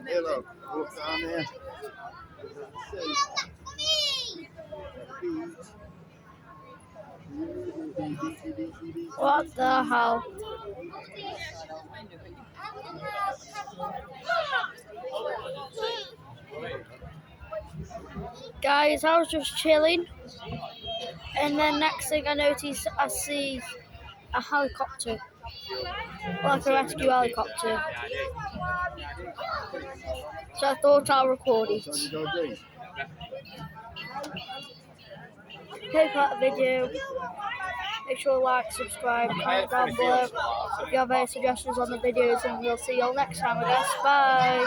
Hello. Look down there. What the hell? Guys, I was just chilling, and then next thing I see a helicopter, like a rescue helicopter. So I thought I'll record it. Hope you like the video. Make sure to like, subscribe, comment down below if you have any suggestions on the videos, and we'll see you all next time, I guess. Bye.